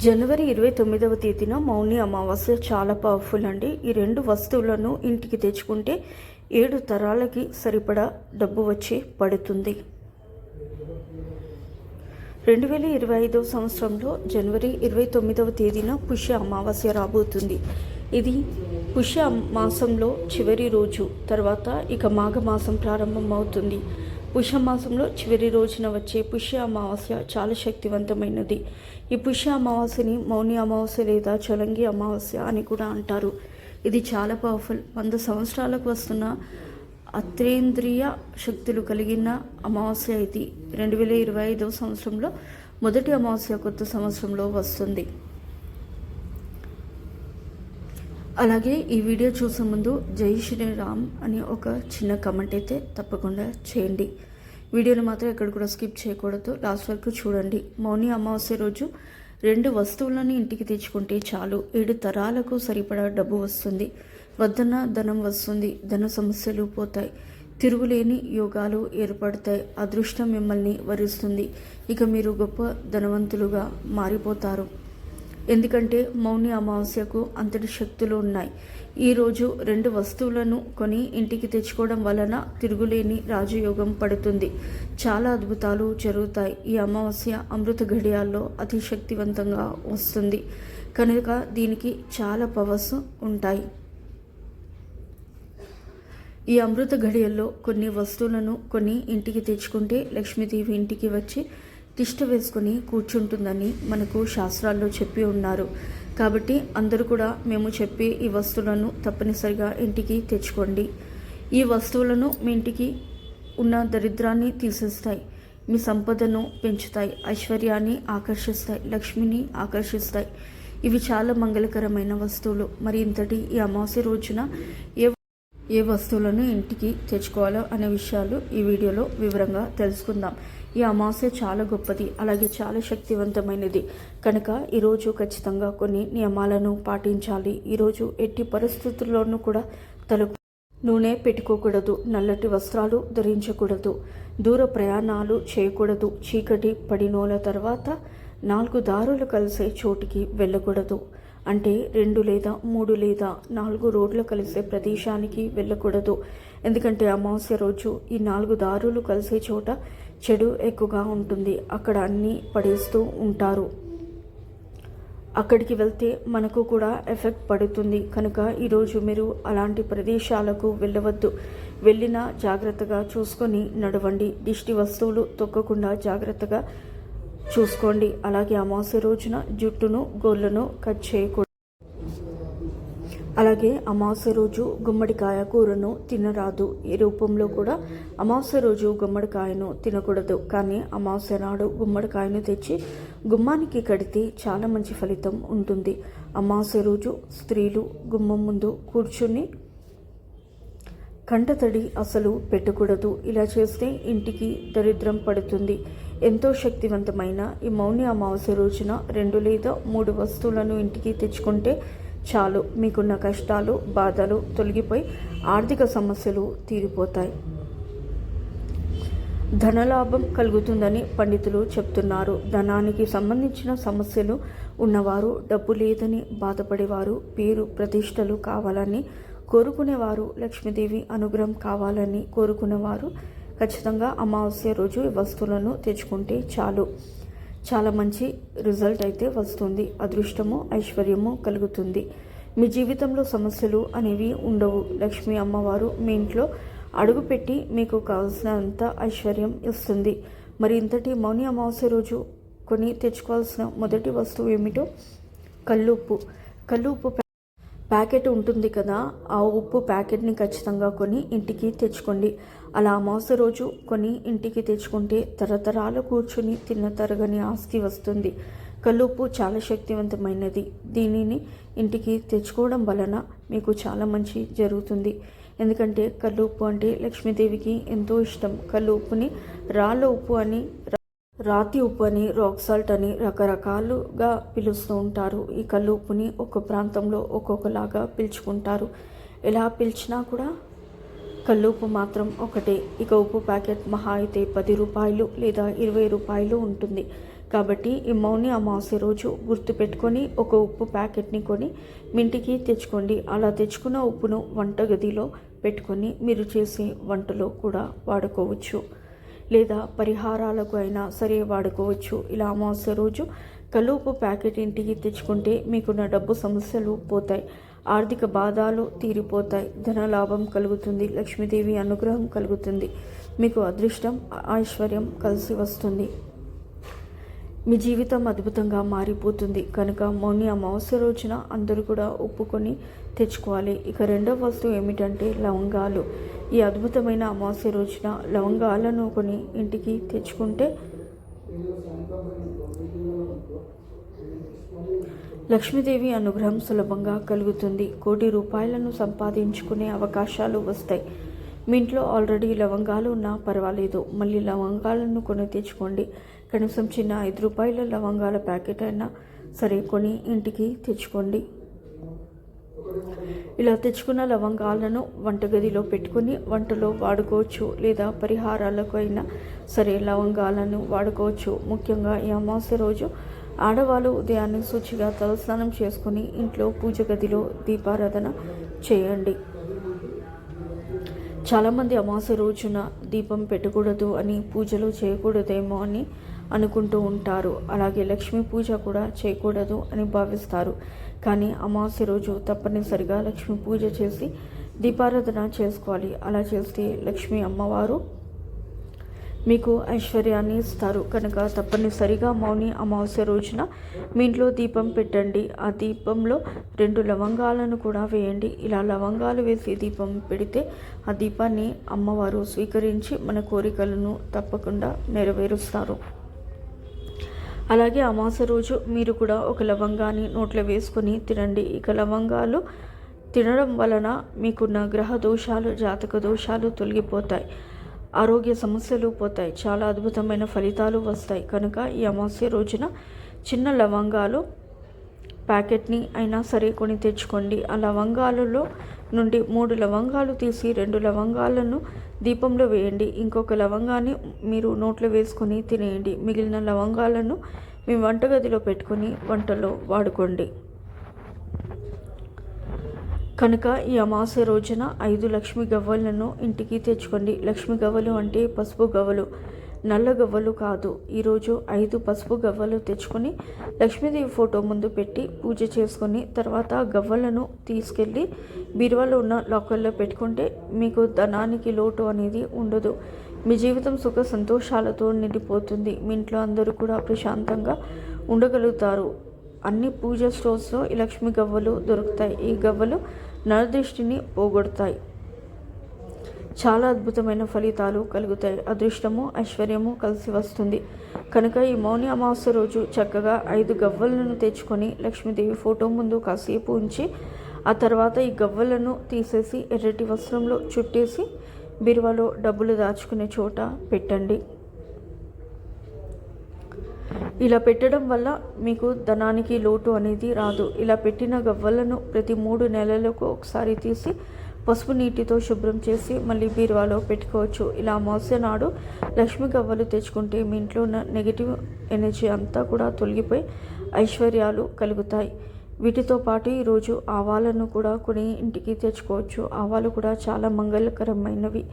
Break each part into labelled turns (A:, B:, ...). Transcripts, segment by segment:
A: జనవరి 29వ తేదీన మౌని అమావాస్య చాలా పవర్ఫుల్ అండి. ఈ రెండు వస్తువులను ఇంటికి తెచ్చుకుంటే 7 తరాలకి సరిపడా డబ్బు వచ్చి పడుతుంది. 2025 సంవత్సరంలో జనవరి 29వ తేదీన పుష్య అమావాస్య రాబోతుంది. ఇది పుష్య మాసంలో చివరి రోజు. తర్వాత ఇక మాఘమాసం ప్రారంభం అవుతుంది. పుష్యమాసంలో చివరి రోజున వచ్చే పుష్య అమావాస్య చాలా శక్తివంతమైనది. ఈ పుష్య అమావాస్యని మౌని అమావాస్య లేదా చలంగి అమావాస్య అని కూడా అంటారు. ఇది చాలా పవర్ఫుల్. 100 సంవత్సరాలకు వస్తున్న అతీంద్రియ శక్తులు కలిగిన అమావాస్య ఇది. 2025 సంవత్సరంలో మొదటి అమావాస్య కొత్త సంవత్సరంలో వస్తుంది. అలాగే ఈ వీడియో చూసే ముందు జై శ్రీరామ్ అని ఒక చిన్న కమెంట్ అయితే తప్పకుండా చేయండి. వీడియోని మాత్రం ఎక్కడ కూడా స్కిప్ చేయకూడదు, లాస్ట్ వరకు చూడండి. మౌని అమావాస్య రోజు 2 వస్తువులను ఇంటికి తెచ్చుకుంటే చాలు 7 తరాలకు సరిపడా డబ్బు వస్తుంది. వద్దన్న ధనం వస్తుంది. ధన సమస్యలు పోతాయి. తిరుగులేని యోగాలు ఏర్పడతాయి. అదృష్టం మిమ్మల్ని వరిస్తుంది. ఇక మీరు గొప్ప ధనవంతులుగా మారిపోతారు. ఎందుకంటే మౌని అమావాస్యకు అంతటి శక్తులు ఉన్నాయి. ఈరోజు 2 వస్తువులను కొని ఇంటికి తెచ్చుకోవడం వలన తిరుగులేని రాజయోగం పడుతుంది. చాలా అద్భుతాలు జరుగుతాయి. ఈ అమావాస్య అమృత ఘడియాల్లో అతి శక్తివంతంగా వస్తుంది కనుక దీనికి చాలా పవర్స్ ఉంటాయి. ఈ అమృత ఘడియల్లో కొన్ని వస్తువులను కొని ఇంటికి తెచ్చుకుంటే లక్ష్మీదేవి ఇంటికి వచ్చి తిష్ట వేసుకొని కూర్చుంటుందని మనకు శాస్త్రాల్లో చెప్పి ఉన్నారు. కాబట్టి అందరూ కూడా మేము చెప్పే ఈ వస్తువులను తప్పనిసరిగా ఇంటికి తెచ్చుకోండి. ఈ వస్తువులను మీ ఇంటికి ఉన్న దరిద్రాన్ని తీసేస్తాయి. మీ సంపదను పెంచుతాయి. ఐశ్వర్యాన్ని ఆకర్షిస్తాయి. లక్ష్మిని ఆకర్షిస్తాయి. ఇవి చాలా మంగళకరమైన వస్తువులు. మరి ఇంతటి ఈ అమావాస్య రోజున ఏ వస్తువులను ఇంటికి తెచ్చుకోవాలో అనే విషయాలు ఈ వీడియోలో వివరంగా తెలుసుకుందాం. ఈ అమావాస్య చాలా గొప్పది, అలాగే చాలా శక్తివంతమైనది కనుక ఈరోజు ఖచ్చితంగా కొన్ని నియమాలను పాటించాలి. ఈరోజు ఎట్టి పరిస్థితుల్లోనూ కూడా తలకు నూనె పెట్టుకోకూడదు. నల్లటి వస్త్రాలు ధరించకూడదు. దూర ప్రయాణాలు చేయకూడదు. చీకటి పడినోల తర్వాత 4 దారులు కలిసే చోటికి వెళ్ళకూడదు. అంటే 2 లేదా 3 లేదా 4 రోడ్లు కలిసే ప్రదేశానికి వెళ్ళకూడదు. ఎందుకంటే అమావాస్య రోజు ఈ 4 దారులు కలిసే చోట చెడు ఎక్కువగా ఉంటుంది. అక్కడ అన్నీ పడేస్తూ ఉంటారు. అక్కడికి వెళ్తే మనకు కూడా ఎఫెక్ట్ పడుతుంది. కనుక ఈరోజు మీరు అలాంటి ప్రదేశాలకు వెళ్ళవద్దు. వెళ్ళినా జాగ్రత్తగా చూసుకొని నడవండి. దిష్టి వస్తువులు తొక్కకుండా జాగ్రత్తగా చూసుకోండి. అలాగే అమావాస్య రోజున జుట్టును గోళ్ళను కట్ చేయకూడదు. అలాగే అమావాస్య రోజు గుమ్మడికాయ కూరను తినరాదు. ఈ రూపంలో కూడా అమావాస్య రోజు గుమ్మడికాయను తినకూడదు. కానీ అమావాస్య నాడు గుమ్మడికాయను తెచ్చి గుమ్మానికి కడితే చాలా మంచి ఫలితం ఉంటుంది. అమావాస్య రోజు స్త్రీలు గుమ్మం ముందు కూర్చుని కంటతడి అసలు పెట్టకూడదు. ఇలా చేస్తే ఇంటికి దరిద్రం పడుతుంది. ఎంతో శక్తివంతమైన ఈ మౌని అమావాస్య రోజున 2 లేదా 3 వస్తువులను ఇంటికి తెచ్చుకుంటే చాలు. మీకున్న కష్టాలు బాధలు తొలగిపోయి ఆర్థిక సమస్యలు తీరిపోతాయి. ధనలాభం కలుగుతుందని పండితులు చెప్తున్నారు. ధనానికి సంబంధించిన సమస్యలు ఉన్నవారు, డబ్బు లేదని బాధపడేవారు, పేరు ప్రతిష్టలు కావాలని కోరుకునేవారు, లక్ష్మీదేవి అనుగ్రహం కావాలని కోరుకునేవారు ఖచ్చితంగా అమావాస్య రోజు ఈ వస్తువులను తెచ్చుకుంటే చాలు. చాలా మంచి రిజల్ట్ అయితే వస్తుంది. అదృష్టము ఐశ్వర్యము కలుగుతుంది. మీ జీవితంలో సమస్యలు అనేవి ఉండవు. లక్ష్మీ అమ్మవారు మీ ఇంట్లో అడుగుపెట్టి మీకు కావాల్సినంత ఐశ్వర్యం ఇస్తుంది. మరి ఇంతటి మౌని అమావాస్య రోజు కొని తెచ్చుకోవాల్సిన మొదటి వస్తువు ఏమిటో కల్లుప్పు. కల్లుప్పు ప్యాకెట్ ఉంటుంది కదా, ఆ ఉప్పు ప్యాకెట్ని ఖచ్చితంగా కొని ఇంటికి తెచ్చుకోండి. అలా అమావాస్య రోజు కొని ఇంటికి తెచ్చుకుంటే తరతరాలు కూర్చుని తిన్న తరగని ఆస్తి వస్తుంది. కల్లుప్పు చాలా శక్తివంతమైనది. దీనిని ఇంటికి తెచ్చుకోవడం వలన మీకు చాలా మంచి జరుగుతుంది. ఎందుకంటే కల్లుప్పు అంటే లక్ష్మీదేవికి ఎంతో ఇష్టం. కల్లుప్పుని రాళ్ళ ఉప్పు అని, రాతి ఉప్పు అని, రాక్ సాల్ట్ అని రకరకాలుగా పిలుస్తూ ఉంటారు. ఈ కల్లు ఉప్పుని ఒక్కొక్క ప్రాంతంలో ఒక్కొక్కలాగా పిలుచుకుంటారు. ఎలా పిలిచినా కూడా కల్లు ఉప్పు మాత్రం ఒకటే. ఇక ఉప్పు ప్యాకెట్ మహా అయితే 10 రూపాయలు లేదా 20 రూపాయలు ఉంటుంది. కాబట్టి ఈ మౌని అమావాస్య రోజు గుర్తుపెట్టుకొని ఒక ఉప్పు ప్యాకెట్ని కొని మీ ఇంటికి తెచ్చుకోండి. అలా తెచ్చుకున్న ఉప్పును వంటగదిలో పెట్టుకొని మీరు చేసే వంటలో కూడా వాడుకోవచ్చు, లేదా పరిహారాలకు అయినా సరే వాడుకోవచ్చు. ఇలా అమావాస్య రోజు కల్లుప్పు ప్యాకెట్ ఇంటికి తెచ్చుకుంటే మీకున్న డబ్బు సమస్యలు పోతాయి, ఆర్థిక బాధలు తీరిపోతాయి, ధనలాభం కలుగుతుంది, లక్ష్మీదేవి అనుగ్రహం కలుగుతుంది, మీకు అదృష్టం ఐశ్వర్యం కలిసి వస్తుంది, మీ జీవితం అద్భుతంగా మారిపోతుంది. కనుక మౌని అమావాస్య రోజున అందరూ కూడా ఒప్పుకొని తెచ్చుకోవాలి. ఇక రెండవ వస్తువు ఏమిటంటే లవంగాలు. ఈ అద్భుతమైన అమావాస్య రోజున లవంగాలను కొని ఇంటికి తెచ్చుకుంటే లక్ష్మీదేవి అనుగ్రహం సులభంగా కలుగుతుంది, కోటి రూపాయలను సంపాదించుకునే అవకాశాలు వస్తాయి. మీ ఇంట్లో ఆల్రెడీ లవంగాలు ఉన్నా పర్వాలేదు, మళ్ళీ లవంగాలను కొని తెచ్చుకోండి. కనీసం చిన్న 5 రూపాయల లవంగాల ప్యాకెట్ అయినా సరే కొని ఇంటికి తెచ్చుకోండి. ఇలా తెచ్చుకున్న లవంగాలను వంటగదిలో పెట్టుకుని వంటలో వాడుకోవచ్చు, లేదా పరిహారాలకు అయినా సరే లవంగాలను వాడుకోవచ్చు. ముఖ్యంగా ఈ అమావాస్య రోజు ఆడవాళ్ళు ఉదయాన్నే శుచిగా తలస్నానం చేసుకుని ఇంట్లో పూజ గదిలో దీపారాధన చేయండి. చాలామంది అమావాస్య రోజున దీపం పెట్టకూడదు అని, పూజలు చేయకూడదేమో అని అనుకుంటూ ఉంటారు. అలాగే లక్ష్మీ పూజ కూడా చేయకూడదు అని భావిస్తారు. కానీ అమావాస్య రోజు తప్పనిసరిగా లక్ష్మీ పూజ చేసి దీపారాధన చేసుకోవాలి. అలా చేస్తే లక్ష్మీ అమ్మవారు మీకు ఐశ్వర్యాన్ని ఇస్తారు. కనుక తప్పనిసరిగా మౌని అమావాస్య రోజున మీ ఇంట్లో దీపం పెట్టండి. ఆ దీపంలో 2 లవంగాలను కూడా వేయండి. ఇలా లవంగాలు వేసి దీపం పెడితే ఆ దీపాన్ని అమ్మవారు స్వీకరించి మన కోరికలను తప్పకుండా నెరవేరుస్తారు. అలాగే అమావాస్య రోజు మీరు కూడా ఒక లవంగాన్ని నోట్లో వేసుకొని తినండి. ఇక లవంగాలు తినడం వలన మీకున్న గ్రహ దోషాలు, జాతక దోషాలు తొలగిపోతాయి, ఆరోగ్య సమస్యలు పోతాయి, చాలా అద్భుతమైన ఫలితాలు వస్తాయి. కనుక ఈ అమావాస్య రోజున చిన్న లవంగాలు ప్యాకెట్ని అయినా సరే కొని తెచ్చుకోండి. ఆ లవంగాలలో నుండి 3 లవంగాలు తీసి 2 లవంగాలను దీపంలో వేయండి. ఇంకొక లవంగాన్ని మీరు నోట్లో వేసుకొని తినేయండి. మిగిలిన లవంగాలను మీ వంటగదిలో పెట్టుకొని వంటలో వాడుకోండి. కనుక ఈ అమావాస్య రోజున 5 లక్ష్మీ గవ్వలను ఇంటికి తెచ్చుకోండి. లక్ష్మీ గవ్వలు అంటే పసుపు గవ్వలు, నల్ల గవ్వలు కాదు. ఈరోజు 5 పసుపు గవ్వలు తెచ్చుకొని లక్ష్మీదేవి ఫోటో ముందు పెట్టి పూజ చేసుకొని తర్వాత గవ్వలను తీసుకెళ్ళి బీరువాలో ఉన్న లాకర్లో పెట్టుకుంటే మీకు ధనానికి లోటు అనేది ఉండదు. మీ జీవితం సుఖ సంతోషాలతో నిండిపోతుంది. మీ ఇంట్లో అందరూ కూడా ప్రశాంతంగా ఉండగలుగుతారు. అన్ని పూజ స్టోర్స్లో ఈ లక్ష్మీ గవ్వలు దొరుకుతాయి. ఈ గవ్వలు నరదృష్టిని పోగొడతాయి, చాలా అద్భుతమైన ఫలితాలు కలుగుతాయి, అదృష్టము ఐశ్వర్యము కలిసి వస్తుంది. కనుక ఈ మౌని అమావాస్య రోజు చక్కగా 5 గవ్వలను తెచ్చుకొని లక్ష్మీదేవి ఫోటో ముందు కాసేపు ఉంచి ఆ తర్వాత ఈ గవ్వలను తీసేసి ఎర్రటి వస్త్రంలో చుట్టేసి బీరువాలో డబ్బులు దాచుకునే చోట పెట్టండి. ఇలా పెట్టడం వల్ల మీకు ధనానికి లోటు అనేది రాదు. ఇలా పెట్టిన గవ్వలను ప్రతి 3 నెలలకు ఒకసారి తీసి పసుపు నీటితో శుభ్రం చేసి మళ్ళీ బీరువాలో పెట్టుకోవచ్చు. ఇలా అమావాస్య నాడు లక్ష్మీ గవ్వలు తెచ్చుకుంటే మీ ఇంట్లో ఉన్న నెగిటివ్ ఎనర్జీ అంతా కూడా తొలగిపోయి ఐశ్వర్యాలు కలుగుతాయి. వీటితో పాటు ఈరోజు ఆవాలను కూడా కొని ఇంటికి తెచ్చుకోవచ్చు. ఆవాలు కూడా చాలా మంగళకరమైనవి.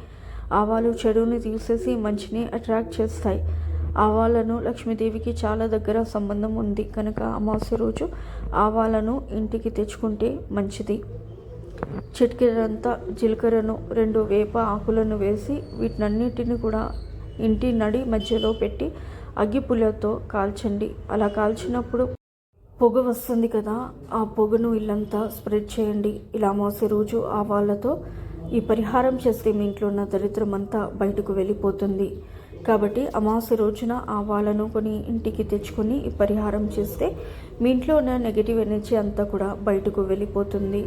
A: ఆవాలు చెడుని తీసేసి మంచిని అట్రాక్ట్ చేస్తాయి. ఆవాలను లక్ష్మీదేవికి చాలా దగ్గర సంబంధం ఉంది. కనుక అమావాస్య రోజు ఆవాలను ఇంటికి తెచ్చుకుంటే మంచిది. చిటికెడంతా జీలకర్రను 2 వేప ఆకులను వేసి వీటినన్నిటిని కూడా ఇంటి నడి మధ్యలో పెట్టి అగ్గిపుల్లతో కాల్చండి. అలా కాల్చినప్పుడు పొగ వస్తుంది కదా, ఆ పొగను ఇల్లంతా స్ప్రెడ్ చేయండి. ఇలా అమావాస్య రోజు ఆవాలతో ఈ పరిహారం చేస్తే మీ ఇంట్లో ఉన్న దరిద్రం అంతా బయటకు వెళ్ళిపోతుంది. కాబట్టి అమావాస్య రోజున ఆవాలను కొని ఇంటికి తెచ్చుకొని ఈ పరిహారం చేస్తే మీ ఇంట్లో ఉన్న నెగిటివ్ ఎనర్జీ అంతా కూడా బయటకు వెళ్ళిపోతుంది.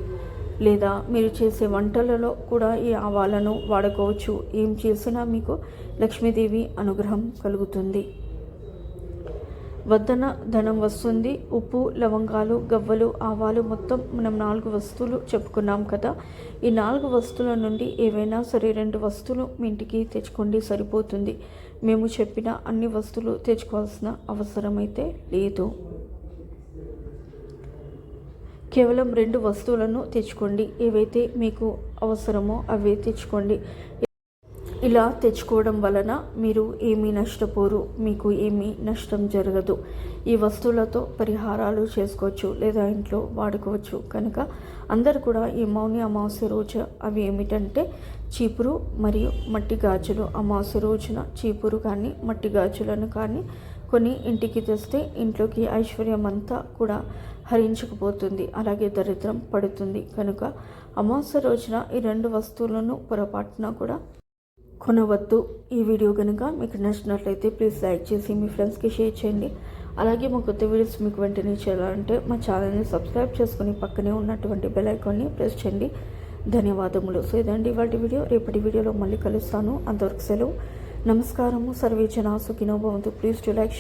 A: లేదా మీరు చేసే వంటలలో కూడా ఈ ఆవాలను వాడుకోవచ్చు. ఏం చేసినా మీకు లక్ష్మీదేవి అనుగ్రహం కలుగుతుంది. వద్దన ధనం వస్తుంది. ఉప్పు, లవంగాలు, గవ్వలు, ఆవాలు మొత్తం మనం 4 వస్తువులు చెప్పుకున్నాం కదా. ఈ 4 వస్తువుల నుండి ఏవైనా సరే 2 వస్తువులు మీ ఇంటికి తెచ్చుకోండి, సరిపోతుంది. మేము చెప్పిన అన్ని వస్తువులు తెచ్చుకోవాల్సిన అవసరం అయితే లేదు. కేవలం 2 వస్తువులను తెచ్చుకోండి. ఏవైతే మీకు అవసరమో అవే తెచ్చుకోండి. ఇలా తెచ్చుకోవడం వలన మీరు ఏమీ నష్టపోరు, మీకు ఏమీ నష్టం జరగదు. ఈ వస్తువులతో పరిహారాలు చేసుకోవచ్చు లేదా ఇంట్లో వాడుకోవచ్చు. కనుక అందరు కూడా ఈ మౌని అమావాస్య రోజు అవి ఏమిటంటే చీపురు మరియు మట్టి గాజులు. అమావాస్య రోజున చీపురు కానీ మట్టి గాజులను కానీ కొన్ని ఇంటికి తెస్తే ఇంట్లోకి ఐశ్వర్యం అంతా కూడా హరించుకుపోతుంది, అలాగే దరిద్రం పడుతుంది. కనుక అమావాస్య రోజున ఈ 2 వస్తువులను పొరపాటున కూడా కొనవద్దు. ఈ వీడియో కనుక మీకు నచ్చినట్లయితే ప్లీజ్ లైక్ చేసి మీ ఫ్రెండ్స్కి షేర్ చేయండి. అలాగే మా కొత్త వీడియోస్ మీకు వెంటనే చేయాలంటే మా ఛానల్ని సబ్స్క్రైబ్ చేసుకుని పక్కనే ఉన్నటువంటి బెల్ ఐకాన్ని ప్రెస్ చేయండి. ధన్యవాదములు. సో ఇదండి ఇవాళ వీడియో. రేపటి వీడియోలో మళ్ళీ కలుస్తాను. అంతవరకు సెలవు. నమస్కారము. సర్వే జనా సుఖినో భవంతు. Please to like.